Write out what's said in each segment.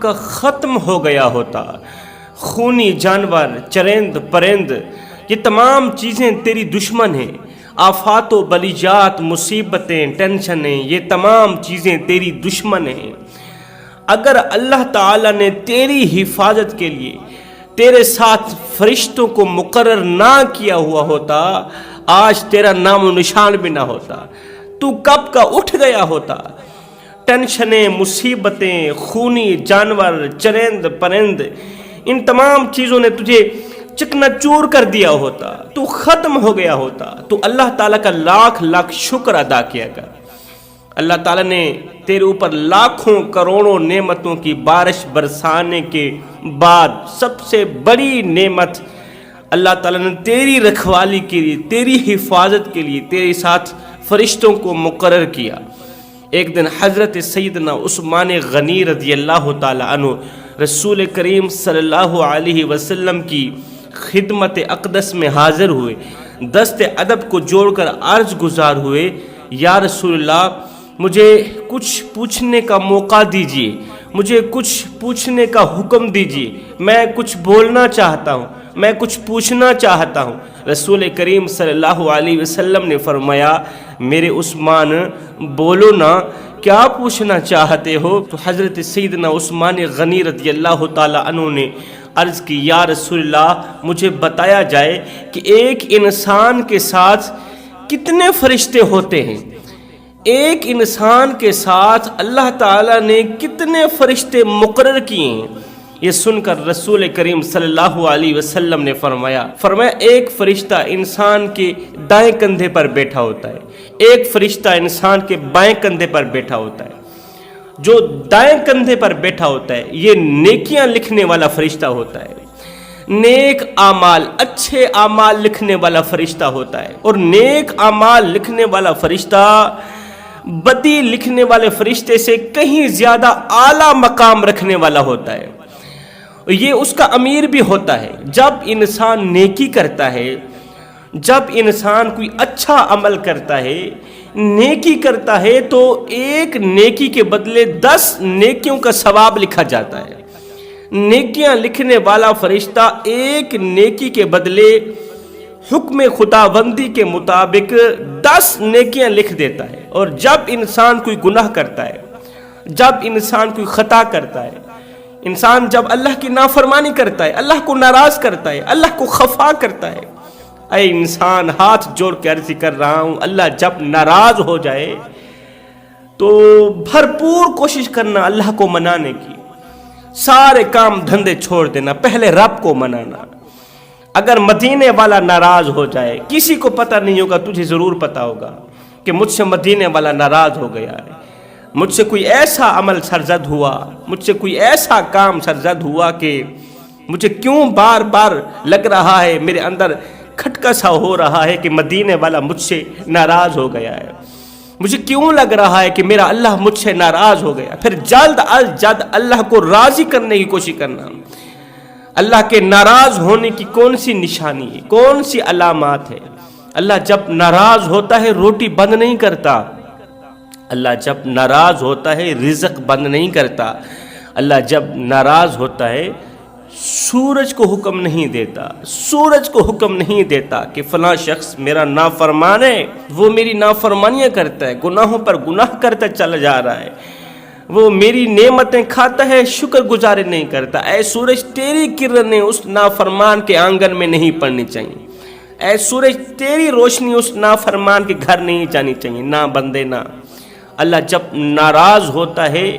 کا ختم ہو گیا ہوتا۔ خونی جانور، چرند پرند، یہ تمام چیزیں تیری دشمن ہیں۔ آفات و بلیجات، مصیبتیں، ٹینشنیں، یہ تمام چیزیں تیری دشمن ہیں۔ اگر اللہ تعالیٰ نے تیری حفاظت کے لیے تیرے ساتھ فرشتوں کو مقرر نہ کیا ہوا ہوتا، آج تیرا نام و نشان بھی نہ ہوتا، تو کب کا اٹھ گیا ہوتا۔ ٹینشنیں، مصیبتیں، خونی جانور، چرند پرند، ان تمام چیزوں نے تجھے چکنا چور کر دیا ہوتا، تو ختم ہو گیا ہوتا۔ تو اللہ تعالیٰ کا لاکھ لاکھ شکر ادا کیا کر۔ اللہ تعالیٰ نے تیرے اوپر لاکھوں کروڑوں نعمتوں کی بارش برسانے کے بعد سب سے بڑی نعمت اللہ تعالیٰ نے تیری رکھوالی کے لیے، تیری حفاظت کے لیے تیرے ساتھ فرشتوں کو مقرر کیا۔ ایک دن حضرت سیدنا عثمان غنی رضی اللہ تعالیٰ عنہ رسول کریم صلی اللہ علیہ وسلم کی خدمت اقدس میں حاضر ہوئے، دست ادب کو جوڑ کر عرض گزار ہوئے، یا رسول اللہ مجھے کچھ پوچھنے کا موقع دیجیے، مجھے کچھ پوچھنے کا حکم دیجیے، میں کچھ بولنا چاہتا ہوں، میں کچھ پوچھنا چاہتا ہوں۔ رسول کریم صلی اللہ علیہ وسلم نے فرمایا، میرے عثمان بولو نا، کیا پوچھنا چاہتے ہو؟ تو حضرت سیدنا عثمان غنی رضی اللہ تعالیٰ عنہ نے عرض کی، یا رسول اللہ مجھے بتایا جائے کہ ایک انسان کے ساتھ کتنے فرشتے ہوتے ہیں؟ ایک انسان کے ساتھ اللہ تعالیٰ نے کتنے فرشتے مقرر کیے ہیں؟ یہ سن کر رسول کریم صلی اللہ علیہ وسلم نے فرمایا ایک فرشتہ انسان کے دائیں کندھے پر بیٹھا ہوتا ہے، ایک فرشتہ انسان کے بائیں کندھے پر بیٹھا ہوتا ہے۔ جو دائیں کندھے پر بیٹھا ہوتا ہے یہ نیکیاں لکھنے والا فرشتہ ہوتا ہے، نیک اعمال، اچھے اعمال لکھنے والا فرشتہ ہوتا ہے، اور نیک اعمال لکھنے والا فرشتہ بدی لکھنے والے فرشتے سے کہیں زیادہ اعلیٰ مقام رکھنے والا ہوتا ہے، یہ اس کا امیر بھی ہوتا ہے۔ جب انسان نیکی کرتا ہے، جب انسان کوئی اچھا عمل کرتا ہے، نیکی کرتا ہے، تو ایک نیکی کے بدلے 10 نیکیوں کا ثواب لکھا جاتا ہے۔ نیکیاں لکھنے والا فرشتہ ایک نیکی کے بدلے حکم خداوندی کے مطابق 10 نیکیاں لکھ دیتا ہے۔ اور جب انسان کوئی گناہ کرتا ہے، جب انسان کوئی خطا کرتا ہے، انسان جب اللہ کی نافرمانی کرتا ہے، اللہ کو ناراض کرتا ہے، اللہ کو خفا کرتا ہے، اے انسان ہاتھ جوڑ کے عرض کر رہا ہوں، اللہ جب ناراض ہو جائے تو بھرپور کوشش کرنا اللہ کو منانے کی، سارے کام دھندے چھوڑ دینا، پہلے رب کو منانا۔ اگر مدینے والا ناراض ہو جائے، کسی کو پتہ نہیں ہوگا، تجھے ضرور پتہ ہوگا کہ مجھ سے مدینے والا ناراض ہو گیا ہے، مجھ سے کوئی ایسا عمل سرزد ہوا، مجھ سے کوئی ایسا کام سرزد ہوا کہ مجھے کیوں بار بار لگ رہا ہے، میرے اندر کھٹکا سا ہو رہا ہے کہ مدینے والا مجھ سے ناراض ہو گیا ہے، مجھے کیوں لگ رہا ہے کہ میرا اللہ مجھ سے ناراض ہو گیا۔ پھر جلد از جلد اللہ کو راضی کرنے کی کوشش کرنا۔ اللہ کے ناراض ہونے کی کون سی نشانی ہے، کون سی علامات ہے؟ اللہ جب ناراض ہوتا ہے روٹی بند نہیں کرتا، اللہ جب ناراض ہوتا ہے رزق بند نہیں کرتا، اللہ جب ناراض ہوتا ہے سورج کو حکم نہیں دیتا، سورج کو حکم نہیں دیتا کہ فلاں شخص میرا نافرمان ہے، وہ میری نافرمانیاں کرتا ہے، گناہوں پر گناہ کرتا چلا جا رہا ہے، وہ میری نعمتیں کھاتا ہے، شکر گزار نہیں کرتا۔ اے سورج تیری کرنیں اس نافرمان کے آنگن میں نہیں پڑنی چاہیے، اے سورج تیری روشنی اس نافرمان کے گھر نہیں جانی چاہیے، نہ بندے نہ۔ اللہ جب ناراض ہوتا ہے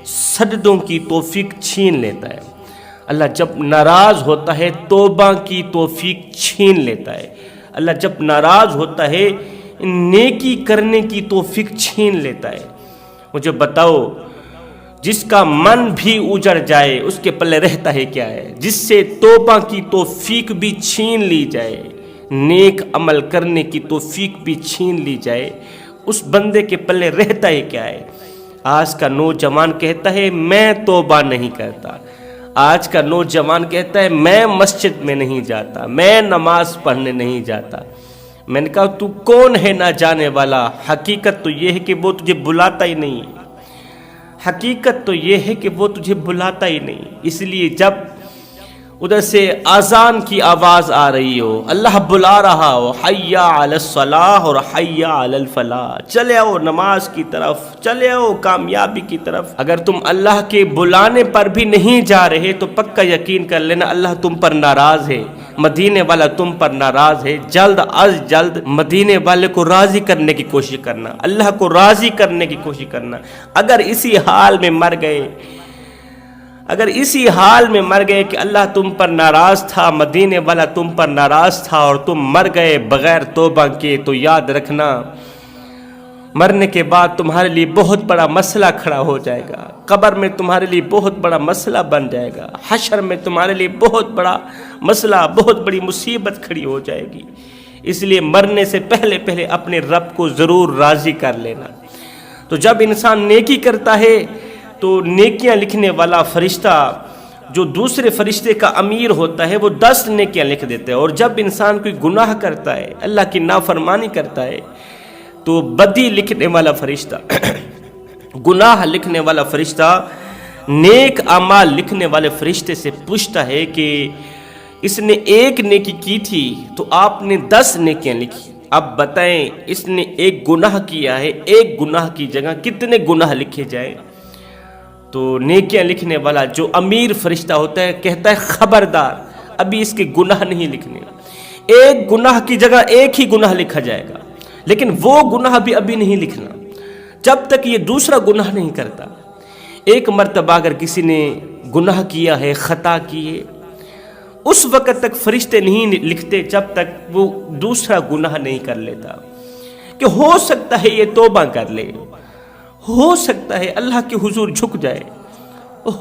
سجدوں کی توفیق چھین لیتا ہے، اللہ جب ناراض ہوتا ہے توبہ کی توفیق چھین لیتا ہے، اللہ جب ناراض ہوتا ہے نیکی کرنے کی توفیق چھین لیتا ہے۔ مجھے بتاؤ، جس کا من بھی اجڑ جائے اس کے پلے رہتا ہے کیا ہے؟ جس سے توبہ کی توفیق بھی چھین لی جائے، نیک عمل کرنے کی توفیق بھی چھین لی جائے، اس بندے کے پلے رہتا ہے کیا ہے؟ آج کا نوجوان کہتا ہے میں توبہ نہیں کرتا، آج کا نوجوان کہتا ہے میں مسجد میں نہیں جاتا، میں نماز پڑھنے نہیں جاتا۔ میں نے کہا تو کون ہے نہ جانے والا؟ حقیقت تو یہ ہے کہ وہ تجھے بلاتا ہی نہیں ہے، حقیقت تو یہ ہے کہ وہ تجھے بلاتا ہی نہیں، اس لیے جب ادھر سے اذان کی آواز آ رہی ہو، اللہ بلا رہا ہو حی علی الصلاح اور حی علی الفلاح، چلے آؤ نماز کی طرف، چلے آؤ کامیابی کی طرف، اگر تم اللہ کے بلانے پر بھی نہیں جا رہے تو پکا یقین کر لینا اللہ تم پر ناراض ہے، مدینے والا تم پر ناراض ہے۔ جلد از جلد مدینے والے کو راضی کرنے کی کوشش کرنا، اللہ کو راضی کرنے کی کوشش کرنا۔ اگر اسی حال میں مر گئے کہ اللہ تم پر ناراض تھا، مدینے والا تم پر ناراض تھا اور تم مر گئے بغیر توبہ کے، تو یاد رکھنا مرنے کے بعد تمہارے لیے بہت بڑا مسئلہ کھڑا ہو جائے گا، قبر میں تمہارے لیے بہت بڑا مسئلہ بن جائے گا، حشر میں تمہارے لیے بہت بڑا مسئلہ، بہت بڑی مصیبت کھڑی ہو جائے گی۔ اس لیے مرنے سے پہلے اپنے رب کو ضرور راضی کر لینا۔ تو جب انسان نیکی کرتا ہے تو نیکیاں لکھنے والا فرشتہ جو دوسرے فرشتے کا امیر ہوتا ہے وہ 10 نیکیاں لکھ دیتے ہیں، اور جب انسان کوئی گناہ کرتا ہے، اللہ کی نافرمانی کرتا ہے، تو بدی لکھنے والا فرشتہ گناہ لکھنے والا فرشتہ نیک اعمال لکھنے والے فرشتے سے پوچھتا ہے کہ اس نے ایک نیکی کی تھی تو آپ نے 10 نیکیاں لکھی، اب بتائیں اس نے ایک گناہ کیا ہے، ایک گناہ کی جگہ کتنے گناہ لکھے جائیں؟ تو نیکیاں لکھنے والا جو امیر فرشتہ ہوتا ہے کہتا ہے خبردار، ابھی اس کے گناہ نہیں لکھنے، ایک گناہ کی جگہ ایک ہی گناہ لکھا جائے گا، لیکن وہ گناہ بھی ابھی نہیں لکھنا جب تک یہ دوسرا گناہ نہیں کرتا۔ ایک مرتبہ اگر کسی نے گناہ کیا ہے، خطا کی ہے، اس وقت تک فرشتے نہیں لکھتے جب تک وہ دوسرا گناہ نہیں کر لیتا، کہ ہو سکتا ہے یہ توبہ کر لے، ہو سکتا ہے اللہ کے حضور جھک جائے،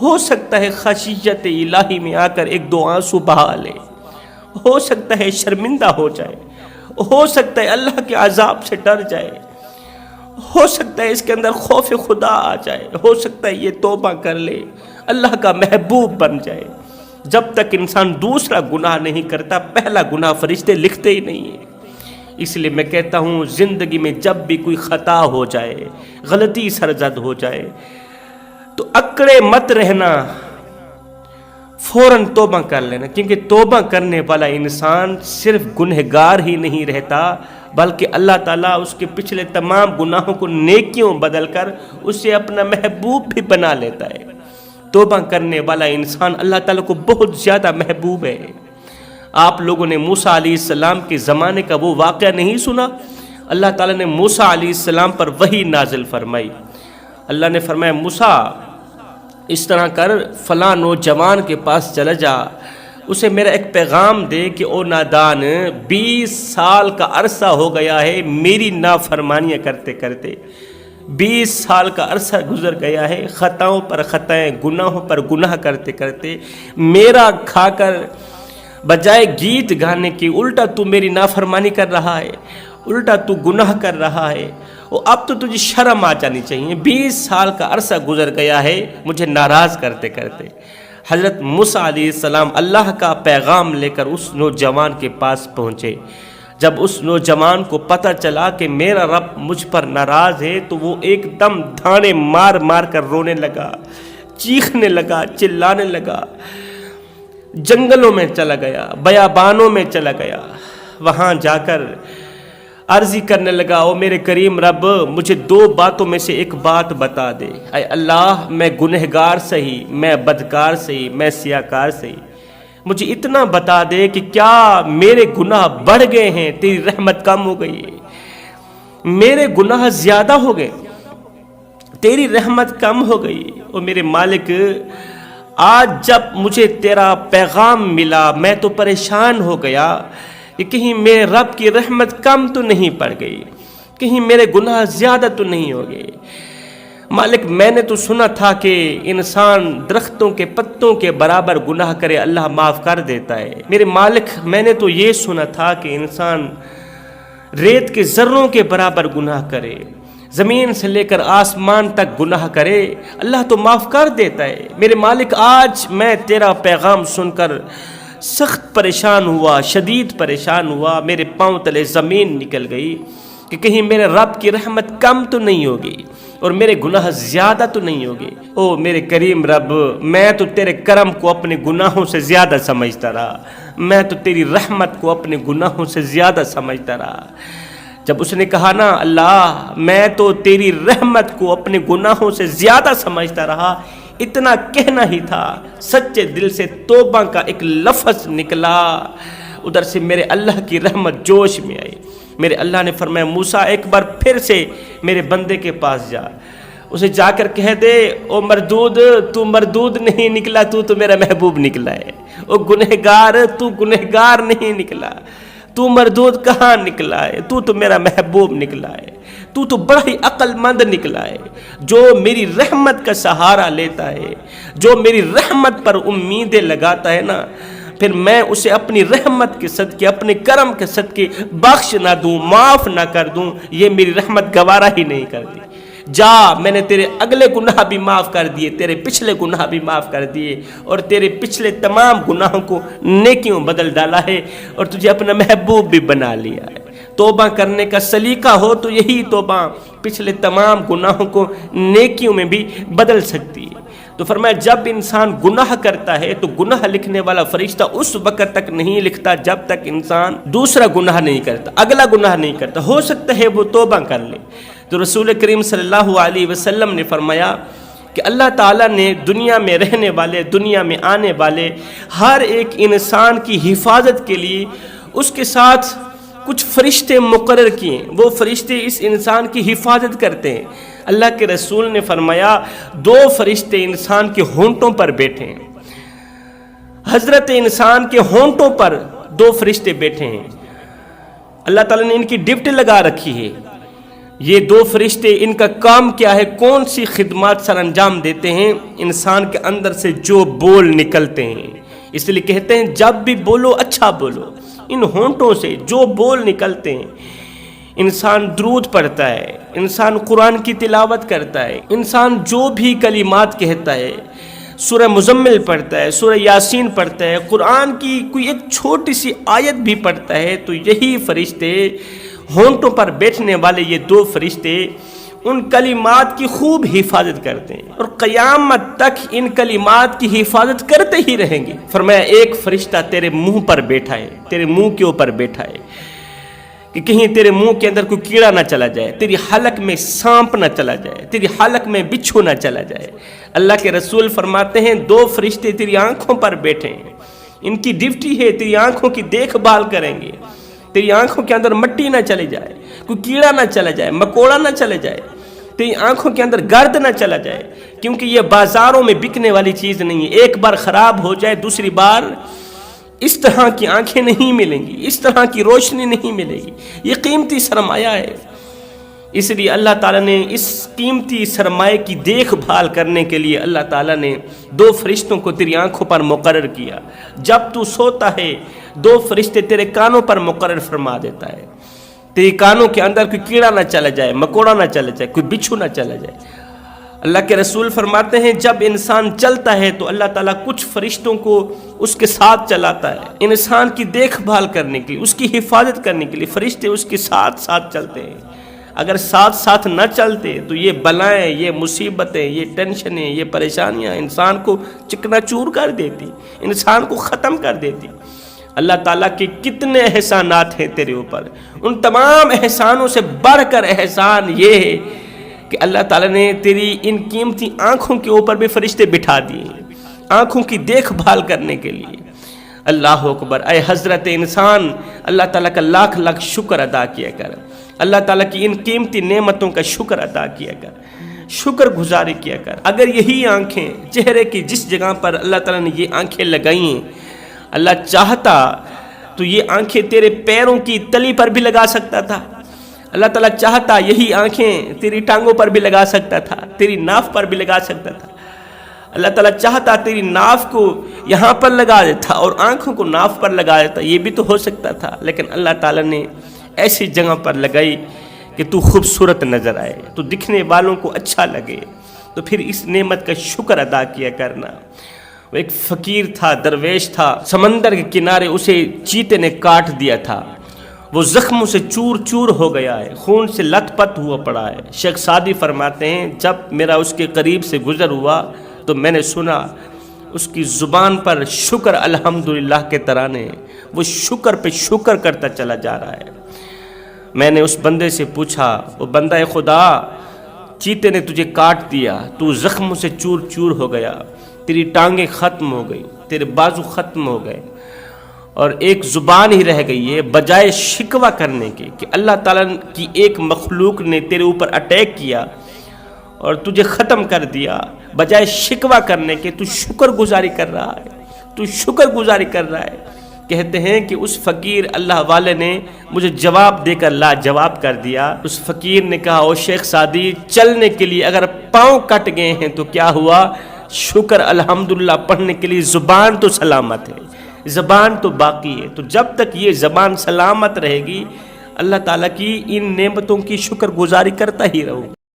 ہو سکتا ہے خشیت الہی میں آ کر ایک دو آنسو بہا لے، ہو سکتا ہے شرمندہ ہو جائے، ہو سکتا ہے اللہ کے عذاب سے ڈر جائے، ہو سکتا ہے اس کے اندر خوف خدا آ جائے، ہو سکتا ہے یہ توبہ کر لے، اللہ کا محبوب بن جائے۔ جب تک انسان دوسرا گناہ نہیں کرتا پہلا گناہ فرشتے لکھتے ہی نہیں ہیں۔ اس لیے میں کہتا ہوں زندگی میں جب بھی کوئی خطا ہو جائے، غلطی سرزد ہو جائے تو اکڑے مت رہنا، فوراً توبہ کر لینا، کیونکہ توبہ کرنے والا انسان صرف گنہگار ہی نہیں رہتا بلکہ اللہ تعالیٰ اس کے پچھلے تمام گناہوں کو نیکیوں بدل کر اسے اپنا محبوب بھی بنا لیتا ہے۔ توبہ کرنے والا انسان اللہ تعالیٰ کو بہت زیادہ محبوب ہے۔ آپ لوگوں نے موسیٰ علیہ السلام کے زمانے کا وہ واقعہ نہیں سنا؟ اللہ تعالیٰ نے موسیٰ علیہ السلام پر وحی نازل فرمائی۔ اللہ نے فرمایا موسیٰ اس طرح کر، فلاں نوجوان کے پاس چلا جا، اسے میرا ایک پیغام دے کہ او نادان 20 سال کا عرصہ ہو گیا ہے میری نافرمانیاں کرتے کرتے، 20 سال کا عرصہ گزر گیا ہے خطاؤں پر خطائیں، گناہوں پر گناہ کرتے کرتے، میرا کھا کر بجائے گیت گانے کی الٹا تو میری نافرمانی کر رہا ہے، الٹا تو گناہ کر رہا ہے، اب تو تجھے شرم آ جانی چاہیے، 20 سال کا عرصہ گزر گیا ہے مجھے ناراض کرتے کرتے۔ حضرت موسیٰ علیہ السلام اللہ کا پیغام لے کر اس نوجوان کے پاس پہنچے۔ جب اس نوجوان کو پتہ چلا کہ میرا رب مجھ پر ناراض ہے تو وہ ایک دم دھانے مار مار کر رونے لگا، چیخنے لگا، چلانے لگا، جنگلوں میں چلا گیا، بیابانوں میں چلا گیا، وہاں جا کر عرضی کرنے لگا او میرے کریم رب مجھے 2 باتوں میں سے ایک بات بتا دے، اے اللہ میں گنہگار سہی، میں بدکار سہی، میں سیاکار سہی، مجھے اتنا بتا دے کہ کیا میرے گناہ بڑھ گئے ہیں، تیری رحمت کم ہو گئی ہے، میرے گناہ زیادہ ہو گئے، تیری رحمت کم ہو گئی۔ او میرے مالک آج جب مجھے تیرا پیغام ملا میں تو پریشان ہو گیا کہ کہیں میرے رب کی رحمت کم تو نہیں پڑ گئی، کہیں میرے گناہ زیادہ تو نہیں ہو گئے۔ مالک میں نے تو سنا تھا کہ انسان درختوں کے پتوں کے برابر گناہ کرے اللہ معاف کر دیتا ہے، میرے مالک میں نے تو یہ سنا تھا کہ انسان ریت کے ذروں کے برابر گناہ کرے، زمین سے لے کر آسمان تک گناہ کرے اللہ تو معاف کر دیتا ہے۔ میرے مالک آج میں تیرا پیغام سن کر سخت پریشان ہوا، شدید پریشان ہوا، میرے پاؤں تلے زمین نکل گئی کہ کہیں میرے رب کی رحمت کم تو نہیں ہوگی۔ اور میرے گناہ زیادہ تو نہیں ہوگے۔ او میرے کریم رب، میں تو تیرے کرم کو اپنے گناہوں سے زیادہ سمجھتا رہا، میں تو تیری رحمت کو اپنے گناہوں سے زیادہ سمجھتا رہا۔ جب اس نے کہا نا اللہ میں تو تیری رحمت کو اپنے گناہوں سے زیادہ سمجھتا رہا، اتنا کہنا ہی تھا، سچے دل سے توبہ کا ایک لفظ نکلا، ادھر سے میرے اللہ کی رحمت جوش میں آئی۔ میرے اللہ نے فرمایا موسیٰ ایک بار پھر سے میرے بندے کے پاس جا، اسے جا کر کہہ دے او مردود، تو مردود نہیں نکلا، تو میرا محبوب نکلا ہے۔ او گنہگار، تو گنہگار نہیں نکلا، تو مردود کہاں نکلا ہے، تو میرا محبوب نکلا ہے، تو بڑا ہی عقل مند نکلا ہے، جو میری رحمت کا سہارا لیتا ہے، جو میری رحمت پر امیدیں لگاتا ہے نا، پھر میں اسے اپنی رحمت کے صدقے، اپنے کرم کے صدقے بخش نہ دوں، معاف نہ کر دوں، یہ میری رحمت گوارا ہی نہیں کرتی۔ جا، میں نے تیرے اگلے گناہ بھی معاف کر دیے، تیرے پچھلے گناہ بھی معاف کر دیے، اور تیرے پچھلے تمام گناہوں کو نیکیوں بدل ڈالا ہے، اور تجھے اپنا محبوب بھی بنا لیا ہے۔ توبہ کرنے کا سلیقہ ہو تو یہی توبہ پچھلے تمام گناہوں کو نیکیوں میں بھی بدل سکتی ہے۔ تو فرمایا جب انسان گناہ کرتا ہے تو گناہ لکھنے والا فرشتہ اس وقت تک نہیں لکھتا جب تک انسان دوسرا گناہ نہیں کرتا، اگلا گناہ نہیں کرتا، ہو سکتا ہے وہ توبہ کر لے۔ تو رسول کریم صلی اللہ علیہ وسلم نے فرمایا کہ اللہ تعالیٰ نے دنیا میں رہنے والے، دنیا میں آنے والے ہر ایک انسان کی حفاظت کے لیے اس کے ساتھ کچھ فرشتے مقرر کیے، وہ فرشتے اس انسان کی حفاظت کرتے ہیں۔ اللہ کے رسول نے فرمایا 2 فرشتے انسان کے ہونٹوں پر بیٹھے ہیں، حضرت انسان کے ہونٹوں پر 2 فرشتے بیٹھے ہیں، اللہ تعالیٰ نے ان کی ڈپٹی لگا رکھی ہے۔ یہ 2 فرشتے ان کا کام کیا ہے، کون سی خدمات سر انجام دیتے ہیں، انسان کے اندر سے جو بول نکلتے ہیں، اس لیے کہتے ہیں جب بھی بولو اچھا بولو، ان ہونٹوں سے جو بول نکلتے ہیں، انسان درود پڑھتا ہے، انسان قرآن کی تلاوت کرتا ہے، انسان جو بھی کلمات کہتا ہے، سورہ مزمل پڑھتا ہے، سورہ یاسین پڑھتا ہے، قرآن کی کوئی ایک چھوٹی سی آیت بھی پڑھتا ہے، تو یہی فرشتے ہونٹوں پر بیٹھنے والے یہ 2 فرشتے ان کلمات کی خوب حفاظت کرتے ہیں، اور قیامت تک ان کلمات کی حفاظت کرتے ہی رہیں گے۔ فرمایا ایک فرشتہ تیرے منہ پر بیٹھا ہے، تیرے منہ کے اوپر بیٹھا ہے کہ کہیں تیرے منہ کے اندر کوئی کیڑا نہ چلا جائے، تیری حلق میں سانپ نہ چلا جائے، تیری حلق میں بچھو نہ چلا جائے۔ اللہ کے رسول فرماتے ہیں 2 فرشتے تیری آنکھوں پر بیٹھے ہیں، ان کی ڈیوٹی ہے تیری آنکھوں کی دیکھ بھال کریں گے، تیری آنکھوں کے اندر مٹی نہ چلی جائے، کوئی کیڑا نہ چلا جائے، مکوڑا نہ چلے جائے، تیری آنکھوں کے اندر گرد نہ چلا جائے، کیونکہ یہ بازاروں میں بکنے والی چیز نہیں ہے، ایک بار خراب ہو جائے دوسری بار اس طرح کی آنکھیں نہیں ملیں گی، اس طرح کی روشنی نہیں ملے گی، یہ قیمتی سرمایہ ہے۔ اس لیے اللہ تعالیٰ نے اس قیمتی سرمایہ کی دیکھ بھال کرنے کے لیے اللہ تعالیٰ نے 2 فرشتوں کو تیری آنکھوں پر مقرر کیا۔ جب تو سوتا ہے 2 فرشتے تیرے کانوں پر مقرر فرما دیتا ہے، تیرے کانوں کے اندر کوئی کیڑا نہ چلا جائے، مکوڑا نہ چلا جائے، کوئی بچھو نہ چلا جائے۔ اللہ کے رسول فرماتے ہیں جب انسان چلتا ہے تو اللہ تعالیٰ کچھ فرشتوں کو اس کے ساتھ چلاتا ہے، انسان کی دیکھ بھال کرنے کے لیے، اس کی حفاظت کرنے کے لیے فرشتے اس کے ساتھ ساتھ چلتے ہیں۔ اگر ساتھ ساتھ نہ چلتے تو یہ بلائیں، یہ مصیبتیں، یہ ٹینشنیں، یہ پریشانیاں انسان کو چکنا چور کر دیتی، انسان کو ختم کر دیتی۔ اللہ تعالیٰ کے کتنے احسانات ہیں تیرے اوپر، ان تمام احسانوں سے بڑھ کر احسان یہ ہے کہ اللہ تعالیٰ نے تیری ان قیمتی آنکھوں کے اوپر بھی فرشتے بٹھا دیے، آنکھوں کی دیکھ بھال کرنے کے لیے۔ اللہ اکبر، اے حضرت انسان اللہ تعالیٰ کا لاکھ لاکھ شکر ادا کیا کر، اللہ تعالیٰ کی ان قیمتی نعمتوں کا شکر ادا کیا کر، شکر گزاری کیا کر۔ اگر یہی آنکھیں چہرے کی جس جگہ پر اللہ تعالیٰ نے یہ آنکھیں لگائی ہیں، اللہ چاہتا تو یہ آنکھیں تیرے پیروں کی تلی پر بھی لگا سکتا تھا، اللہ تعالیٰ چاہتا یہی آنکھیں تیری ٹانگوں پر بھی لگا سکتا تھا، تیری ناف پر بھی لگا سکتا تھا، اللہ تعالیٰ چاہتا تیری ناف کو یہاں پر لگا دیتا اور آنکھوں کو ناف پر لگا دیتا، یہ بھی تو ہو سکتا تھا، لیکن اللہ تعالیٰ نے ایسی جگہ پر لگائی کہ تو خوبصورت نظر آئے، تو دکھنے والوں کو اچھا لگے، تو پھر اس نعمت کا شکر ادا کیا کرنا۔ وہ ایک فقیر تھا، درویش تھا، سمندر کے کنارے اسے چیتے نے کاٹ دیا تھا، وہ زخموں سے چور چور ہو گیا ہے، خون سے لت پت ہوا پڑا ہے۔ شیخ سعدی فرماتے ہیں جب میرا اس کے قریب سے گزر ہوا تو میں نے سنا اس کی زبان پر شکر الحمدللہ کے ترانے، وہ شکر پہ شکر کرتا چلا جا رہا ہے۔ میں نے اس بندے سے پوچھا، وہ بندہ خدا، چیتے نے تجھے کاٹ دیا، تو زخموں سے چور چور ہو گیا، تیری ٹانگیں ختم ہو گئی، تیرے بازو ختم ہو گئے، اور ایک زبان ہی رہ گئی ہے، بجائے شکوہ کرنے کے کہ اللہ تعالیٰ کی ایک مخلوق نے تیرے اوپر اٹیک کیا اور تجھے ختم کر دیا، بجائے شکوہ کرنے کے تو شکر گزاری کر رہا ہے، تو شکر گزاری کر رہا ہے۔ کہتے ہیں کہ اس فقیر اللہ والے نے مجھے جواب دے کر لاجواب کر دیا۔ اس فقیر نے کہا، او شیخ سعدی، چلنے کے لیے اگر پاؤں کٹ گئے ہیں تو کیا ہوا؟ شکر الحمدللہ پڑھنے کے لیے زبان تو سلامت ہے، زبان تو باقی ہے۔ تو جب تک یہ زبان سلامت رہے گی، اللہ تعالیٰ کی ان نعمتوں کی شکر گزاری کرتا ہی رہوں۔